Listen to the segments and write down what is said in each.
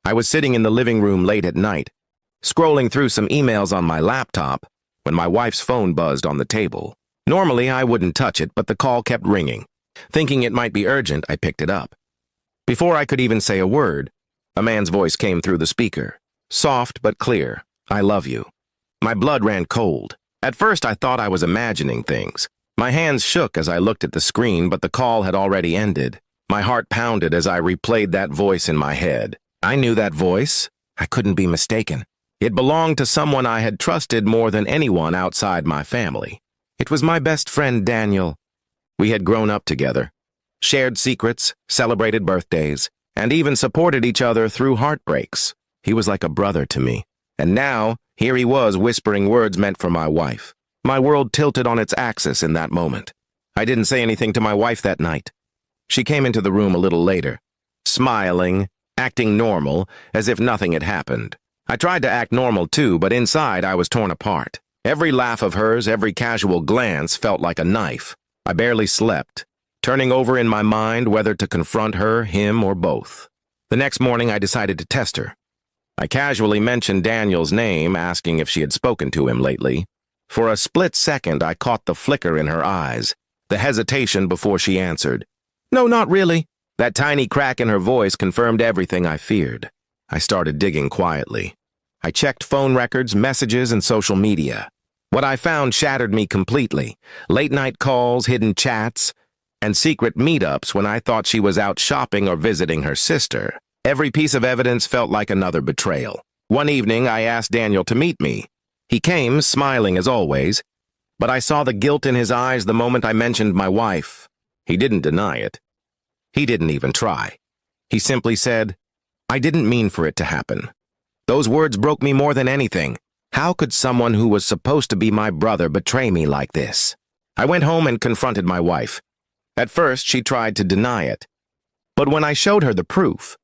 I was sitting in the living room late at night, scrolling through some emails on my laptop, when my wife's phone buzzed on the table. Normally, I wouldn't touch it, but the call kept ringing. Thinking it might be urgent, I picked it up. Before I could even say a word, a man's voice came through the speaker. Soft but clear. "I love you." My blood ran cold. At first, I thought I was imagining things. My hands shook as I looked at the screen, but the call had already ended. My heart pounded as I replayed that voice in my head. I knew that voice. I couldn't be mistaken. It belonged to someone I had trusted more than anyone outside my family. It was my best friend, Daniel. We had grown up together, shared secrets, celebrated birthdays, and even supported each other through heartbreaks. He was like a brother to me. And now, here he was whispering words meant for my wife. My world tilted on its axis in that moment. I didn't say anything to my wife that night. She came into the room a little later, smiling, acting normal, as if nothing had happened. I tried to act normal too, but inside I was torn apart. Every laugh of hers, every casual glance felt like a knife. I barely slept, turning over in my mind whether to confront her, him, or both. The next morning I decided to test her. I casually mentioned Daniel's name, asking if she had spoken to him lately. For a split second I caught the flicker in her eyes, the hesitation before she answered. "No, not really." That tiny crack in her voice confirmed everything I feared. I started digging quietly. I checked phone records, messages, and social media. What I found shattered me completely. Late-night calls, hidden chats, and secret meetups when I thought she was out shopping or visiting her sister. Every piece of evidence felt like another betrayal. One evening, I asked Daniel to meet me. He came, smiling as always, but I saw the guilt in his eyes the moment I mentioned my wife. He didn't deny it. He didn't even try. He simply said, "I didn't mean for it to happen." Those words broke me more than anything. How could someone who was supposed to be my brother betray me like this? I went home and confronted my wife. At first, she tried to deny it. But when I showed her the proof,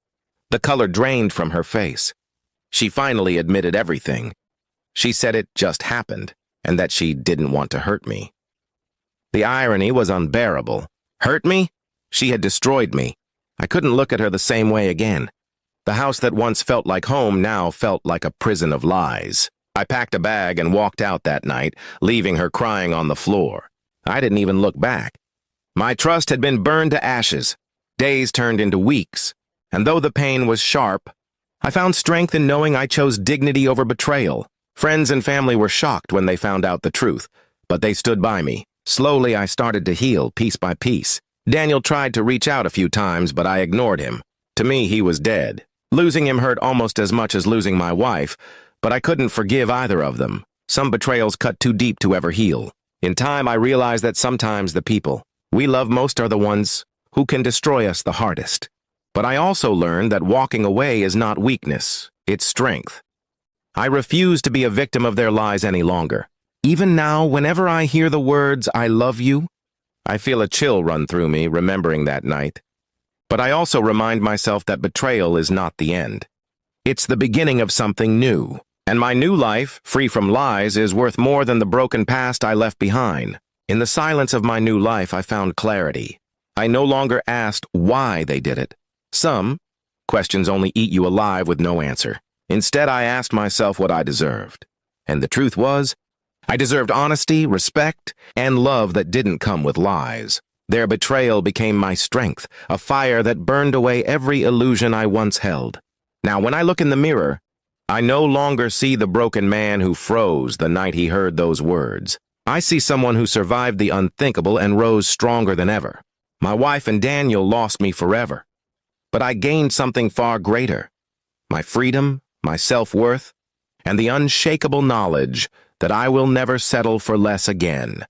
the color drained from her face. She finally admitted everything. She said it just happened, and that she didn't want to hurt me. The irony was unbearable. Hurt me? She had destroyed me. I couldn't look at her the same way again. The house that once felt like home now felt like a prison of lies. I packed a bag and walked out that night, leaving her crying on the floor. I didn't even look back. My trust had been burned to ashes. Days turned into weeks, and though the pain was sharp, I found strength in knowing I chose dignity over betrayal. Friends and family were shocked when they found out the truth, but they stood by me. Slowly, I started to heal, piece by piece. Daniel tried to reach out a few times, but I ignored him. To me, he was dead. Losing him hurt almost as much as losing my wife, but I couldn't forgive either of them. Some betrayals cut too deep to ever heal. In time, I realized that sometimes the people we love most are the ones who can destroy us the hardest. But I also learned that walking away is not weakness, it's strength. I refuse to be a victim of their lies any longer. Even now, whenever I hear the words, "I love you," I feel a chill run through me, remembering that night. But I also remind myself that betrayal is not the end. It's the beginning of something new. And my new life, free from lies, is worth more than the broken past I left behind. In the silence of my new life, I found clarity. I no longer asked why they did it. Some questions only eat you alive with no answer. Instead, I asked myself what I deserved. And the truth was, I deserved honesty, respect, and love that didn't come with lies. Their betrayal became my strength, a fire that burned away every illusion I once held. Now, when I look in the mirror, I no longer see the broken man who froze the night he heard those words. I see someone who survived the unthinkable and rose stronger than ever. My wife and Daniel lost me forever, but I gained something far greater. My freedom, my self-worth, and the unshakable knowledge that I will never settle for less again.